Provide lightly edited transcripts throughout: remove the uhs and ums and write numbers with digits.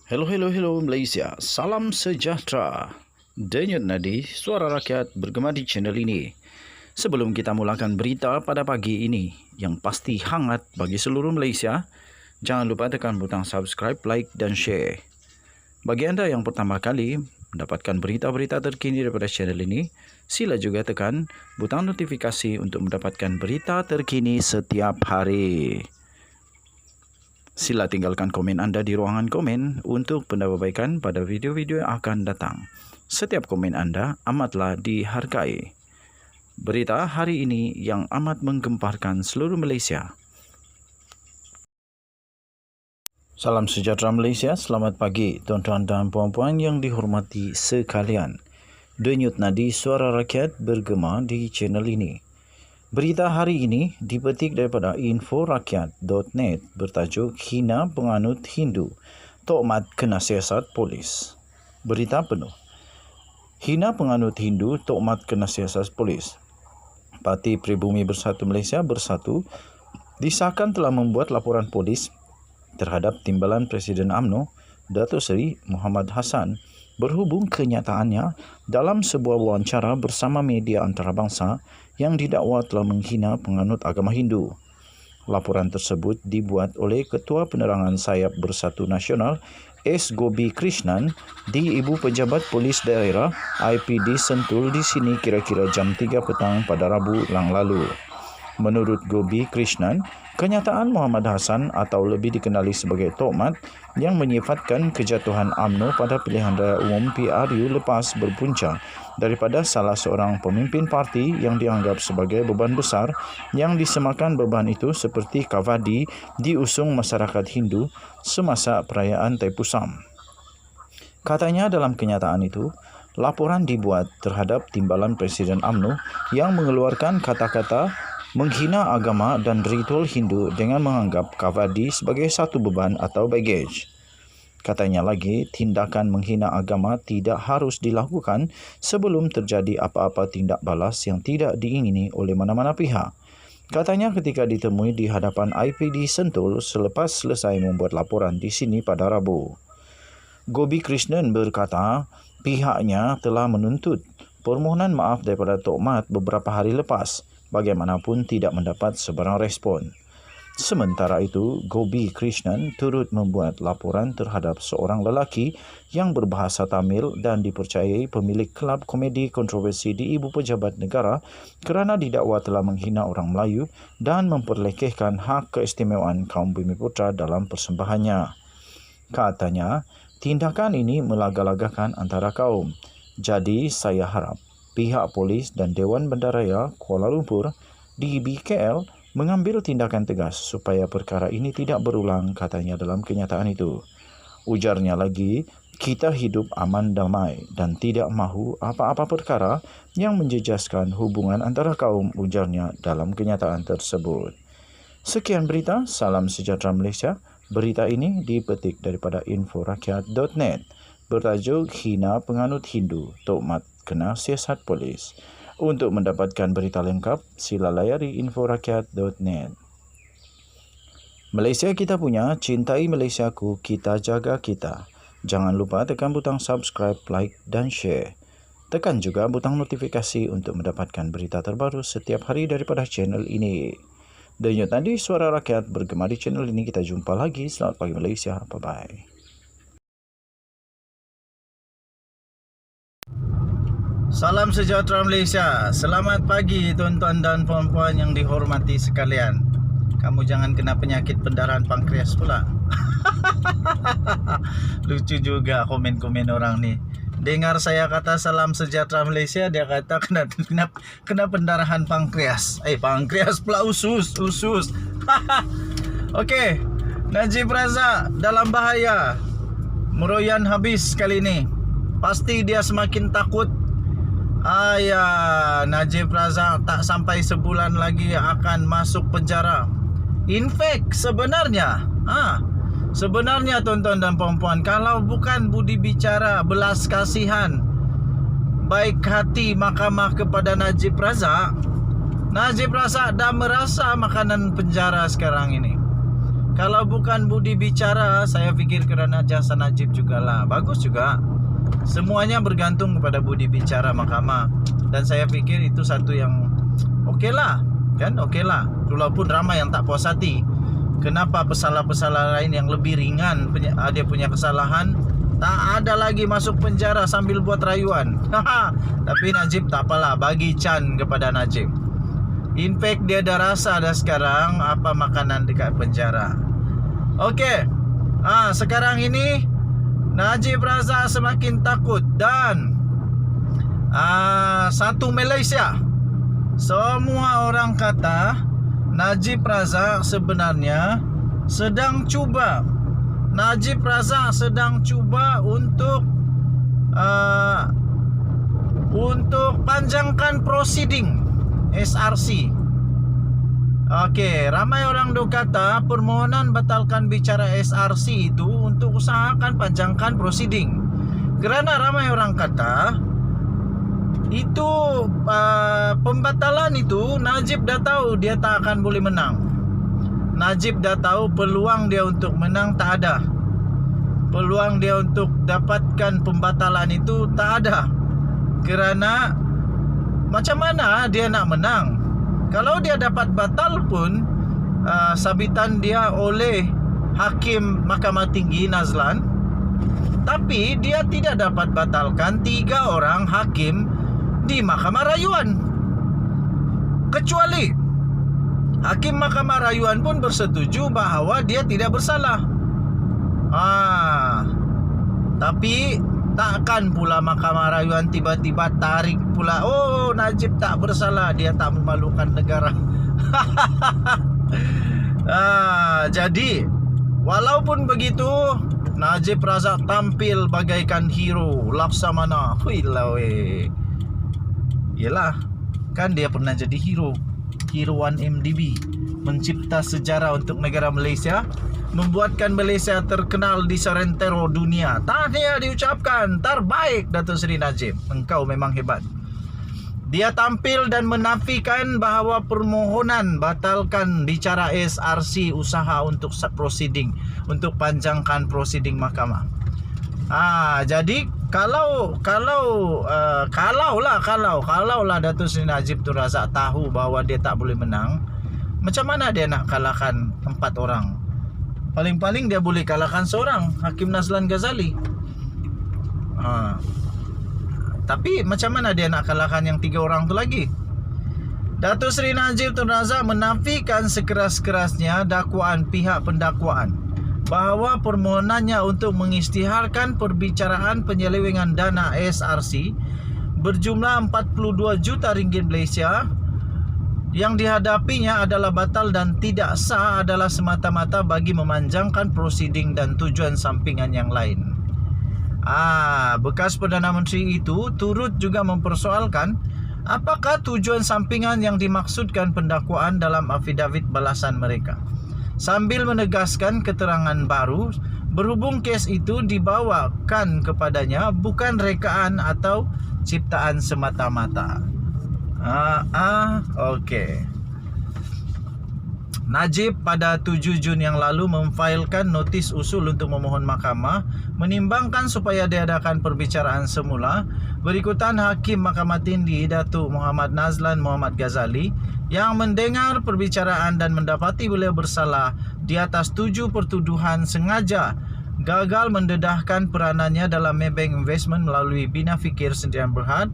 Hello Malaysia, salam sejahtera. Denyut nadi, suara rakyat bergema di channel ini. Sebelum kita mulakan berita pada pagi ini yang pasti hangat bagi seluruh Malaysia, jangan lupa tekan butang subscribe, like dan share. Bagi anda yang pertama kali mendapatkan berita-berita terkini daripada channel ini, sila juga tekan butang notifikasi untuk mendapatkan berita terkini setiap hari. Sila tinggalkan komen anda di ruangan komen untuk penambahbaikan pada video-video yang akan datang. Setiap komen anda amatlah dihargai. Berita hari ini yang amat menggemparkan seluruh Malaysia. Salam sejahtera Malaysia, selamat pagi tuan-tuan dan puan-puan yang dihormati sekalian. Denyut nadi suara rakyat bergema di channel ini. Berita hari ini dipetik daripada inforakyat.net bertajuk Hina Penganut Hindu, Tok Mat kena siasat polis. Berita penuh. Hina penganut Hindu, Tok Mat kena siasat polis. Parti Pribumi Bersatu Malaysia Bersatu disahkan telah membuat laporan polis terhadap Timbalan Presiden UMNO, Datuk Seri Muhammad Hassan, berhubung kenyataannya dalam sebuah wawancara bersama media antarabangsa yang didakwa telah menghina penganut agama Hindu. Laporan tersebut dibuat oleh Ketua Penerangan Sayap Bersatu Nasional S. Gobi Krishnan di Ibu Pejabat Polis Daerah IPD Sentul di sini kira-kira jam 3 petang pada Rabu yang lalu. Menurut Gobi Krishnan, kenyataan Muhammad Hassan atau lebih dikenali sebagai Tok Mat yang menyifatkan kejatuhan UMNO pada pilihan raya umum PRU lepas berpunca daripada salah seorang pemimpin parti yang dianggap sebagai beban besar yang disemakan beban itu seperti kavadi diusung masyarakat Hindu semasa perayaan Taipusam. Katanya dalam kenyataan itu, laporan dibuat terhadap Timbalan Presiden UMNO yang mengeluarkan kata-kata menghina agama dan ritual Hindu dengan menganggap kavadi sebagai satu beban atau baggage. Katanya lagi, tindakan menghina agama tidak harus dilakukan sebelum terjadi apa-apa tindak balas yang tidak diingini oleh mana-mana pihak. Katanya ketika ditemui di hadapan IPD Sentul selepas selesai membuat laporan di sini pada Rabu. Gobi Krishnan berkata, pihaknya telah menuntut permohonan maaf daripada Tok Mat beberapa hari lepas. Bagaimanapun tidak mendapat sebarang respon. Sementara itu, Gobi Krishnan turut membuat laporan terhadap seorang lelaki yang berbahasa Tamil dan dipercayai pemilik kelab komedi kontroversi di Ibu Pejabat Negara kerana didakwa telah menghina orang Melayu dan memperlekehkan hak keistimewaan kaum Bumiputra dalam persembahannya. Katanya, tindakan ini melaga-lagakan antara kaum. Jadi, saya harap pihak polis dan Dewan Bandaraya Kuala Lumpur di BKL mengambil tindakan tegas supaya perkara ini tidak berulang, katanya dalam kenyataan itu. Ujarnya lagi, kita hidup aman damai dan tidak mahu apa-apa perkara yang menjejaskan hubungan antara kaum, ujarnya dalam kenyataan tersebut. Sekian berita, salam sejahtera Malaysia. Berita ini dipetik daripada inforakyat.net bertajuk Hina Penganut Hindu, Tok Mat kena siasat polis. Untuk mendapatkan berita lengkap, sila layari inforakyat.net. Malaysia kita punya, cintai Malaysiaku, kita jaga kita. Jangan lupa tekan butang subscribe, like dan share. Tekan juga butang notifikasi untuk mendapatkan berita terbaru setiap hari daripada channel ini. Denyut nadi suara rakyat bergema di channel ini. Kita jumpa lagi. Selamat pagi Malaysia. Bye-bye. Salam sejahtera Malaysia. Selamat pagi tuan-tuan dan puan-puan yang dihormati sekalian. Kamu jangan kena penyakit pendarahan pankreas pula. Lucu juga komen-komen orang ni. Dengar saya kata salam sejahtera Malaysia, dia kata kena pendarahan pankreas. Pankreas pula usus. Okey. Najib Razak dalam bahaya. Meroyan habis kali ini. Pasti dia semakin takut. Najib Razak tak sampai sebulan lagi akan masuk penjara. In fact, sebenarnya tuan-tuan dan puan-puan, kalau bukan budi bicara belas kasihan, baik hati mahkamah kepada Najib Razak dah merasa makanan penjara sekarang ini. Kalau bukan budi bicara, saya pikir kerana jasa Najib jugalah. Bagus juga. Semuanya bergantung kepada budi bicara mahkamah. Dan saya pikir itu satu yang okey lah. Kan okey lah. Walaupun ramai yang tak puas hati. Kenapa pesalah-pesalah lain yang lebih ringan dia punya kesalahan tak ada lagi masuk penjara sambil buat rayuan. Tapi Najib tak apalah, bagi Chan kepada Najib. In fact dia dah rasa dah sekarang apa makanan dekat penjara. Okey. Sekarang ini Najib Razak semakin takut dan satu Malaysia. Semua orang kata Najib Razak sebenarnya sedang cuba. Najib Razak sedang cuba untuk panjangkan proceeding SRC. Okey, ramai orang duk kata permohonan batalkan bicara SRC itu untuk usahakan panjangkan proceeding. Kerana ramai orang kata itu pembatalan itu Najib dah tahu dia tak akan boleh menang. Najib dah tahu peluang dia untuk menang tak ada. Peluang dia untuk dapatkan pembatalan itu tak ada. Kerana macam mana dia nak menang? Kalau dia dapat batal pun sabitan dia oleh Hakim Mahkamah Tinggi Nazlan. Tapi dia tidak dapat batalkan 3 orang hakim di Mahkamah Rayuan. Kecuali Hakim Mahkamah Rayuan pun bersetuju bahawa dia tidak bersalah. Tapi takkan pula Mahkamah Rayuan tiba-tiba tarik pula, oh Najib tak bersalah, dia tak memalukan negara. Jadi walaupun begitu Najib Razak tampil bagaikan hero Laksamana. Yelah, kan dia pernah jadi hero 1MDB, mencipta sejarah untuk negara Malaysia, membuatkan Malaysia terkenal di serentero dunia. Tahniah diucapkan, terbaik Datuk Seri Najib, engkau memang hebat. Dia tampil dan menafikan bahawa permohonan batalkan bicara SRC usaha untuk proceeding, untuk panjangkan proceeding mahkamah. Jadi kalau Datuk Seri Najib Tun Razak tahu bahawa dia tak boleh menang, macam mana dia nak kalahkan 4 orang? Paling-paling dia boleh kalahkan seorang, Hakim Nazlan Ghazali. Tapi macam mana dia nak kalahkan yang 3 orang tu lagi? Datuk Seri Najib Tun Razak menafikan sekeras-kerasnya dakwaan pihak pendakwaan bahawa permohonannya untuk mengisytiharkan perbicaraan penyelewengan dana SRC berjumlah 42 juta ringgit Malaysia yang dihadapinya adalah batal dan tidak sah adalah semata-mata bagi memanjangkan proceeding dan tujuan sampingan yang lain. Bekas Perdana Menteri itu turut juga mempersoalkan apakah tujuan sampingan yang dimaksudkan pendakwaan dalam afidavit balasan mereka, sambil menegaskan keterangan baru berhubung kes itu dibawakan kepadanya bukan rekaan atau ciptaan semata-mata. Okey. Najib pada 7 Jun yang lalu memfailkan notis usul untuk memohon mahkamah menimbangkan supaya diadakan perbicaraan semula berikutan Hakim Mahkamah Tinggi Datuk Muhammad Nazlan Muhammad Ghazali yang mendengar perbicaraan dan mendapati beliau bersalah di atas 7 pertuduhan sengaja gagal mendedahkan peranannya dalam Maybank Investment melalui Bina Fikir Sdn Bhd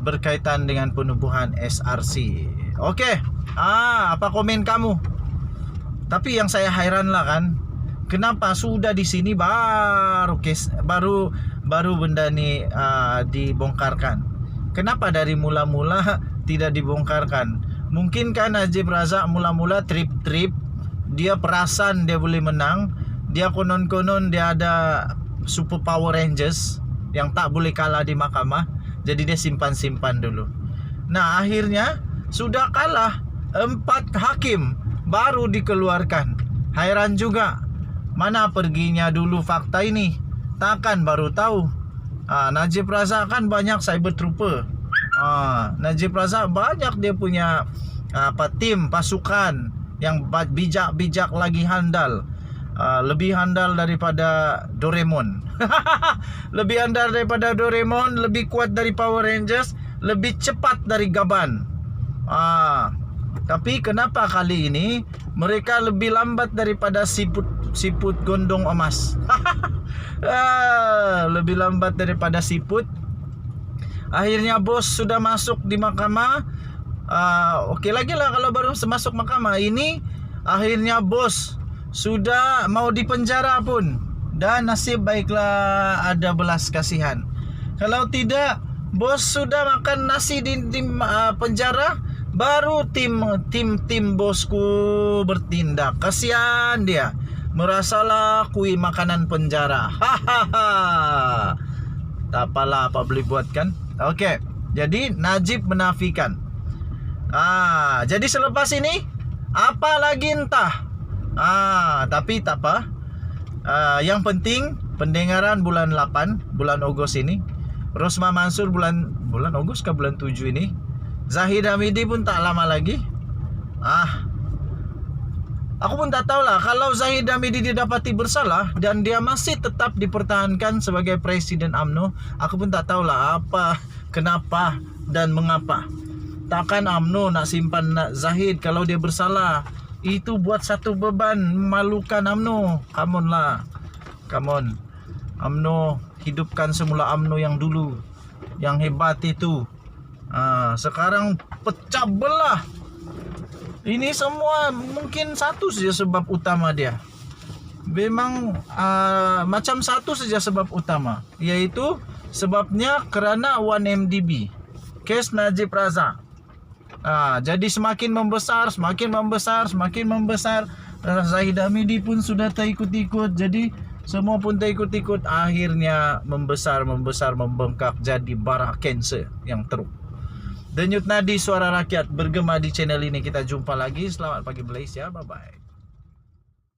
berkaitan dengan penubuhan SRC. Okey. Apa komen kamu? Tapi yang saya hairan lah kan, kenapa sudah di sini baru benda ni dibongkarkan? Kenapa dari mula-mula tidak dibongkarkan? Mungkin kan Najib Razak mula-mula trip-trip, dia perasan dia boleh menang, dia konon-konon dia ada super Power Rangers yang tak boleh kalah di mahkamah, jadi dia simpan-simpan dulu. Nah akhirnya sudah kalah 4 hakim baru dikeluarkan. Hairan juga, mana perginya dulu fakta ini? Takkan baru tahu. Najib Razak kan banyak cyber trooper. Najib Razak banyak dia punya tim pasukan yang bijak-bijak lagi handal. Lebih handal daripada Doraemon. Lebih handal daripada Doraemon, lebih kuat dari Power Rangers, lebih cepat dari Gaban. Tapi kenapa kali ini mereka lebih lambat daripada siput gondong emas? Lebih lambat daripada siput. Akhirnya bos sudah masuk di mahkamah. Oke lagi lah kalau baru masuk mahkamah. Ini akhirnya bos sudah mau dipenjara pun, dan nasib baiklah ada belas kasihan. Kalau tidak, bos sudah makan nasi di penjara, baru tim bosku bertindak. Kasihan dia, merasalah kui makanan penjara. Hahaha. Tak apalah, apa boleh buat kan. Oke, jadi Najib menafikan. Jadi selepas ini apa lagi entah. Tapi tak apa. Yang penting pendengaran bulan 8, bulan Ogos ini. Rosma Mansur bulan Ogos ke bulan 7 ini. Zahid Hamidi pun tak lama lagi. Aku pun tak tahulah kalau Zahid Hamidi didapati bersalah dan dia masih tetap dipertahankan sebagai Presiden UMNO. Aku pun tak tahulah apa, kenapa dan mengapa. Takkan UMNO nak simpan Zahid kalau dia bersalah. Itu buat satu beban, memalukan UMNO. Come on lah, come on. UMNO, hidupkan semula UMNO yang dulu, yang hebat itu. Sekarang pecah belah. Ini semua mungkin satu saja sebab utama dia. Memang macam satu saja sebab utama, yaitu sebabnya kerana 1MDB, kes Najib Razak. Jadi semakin membesar. Zahid Hamidi pun sudah terikut-ikut. Jadi semua pun terikut-ikut. Akhirnya membesar, membengkak jadi bara kanser yang teruk. Denyut nadi suara rakyat bergema di channel ini. Kita jumpa lagi. Selamat pagi Malaysia. Bye-bye.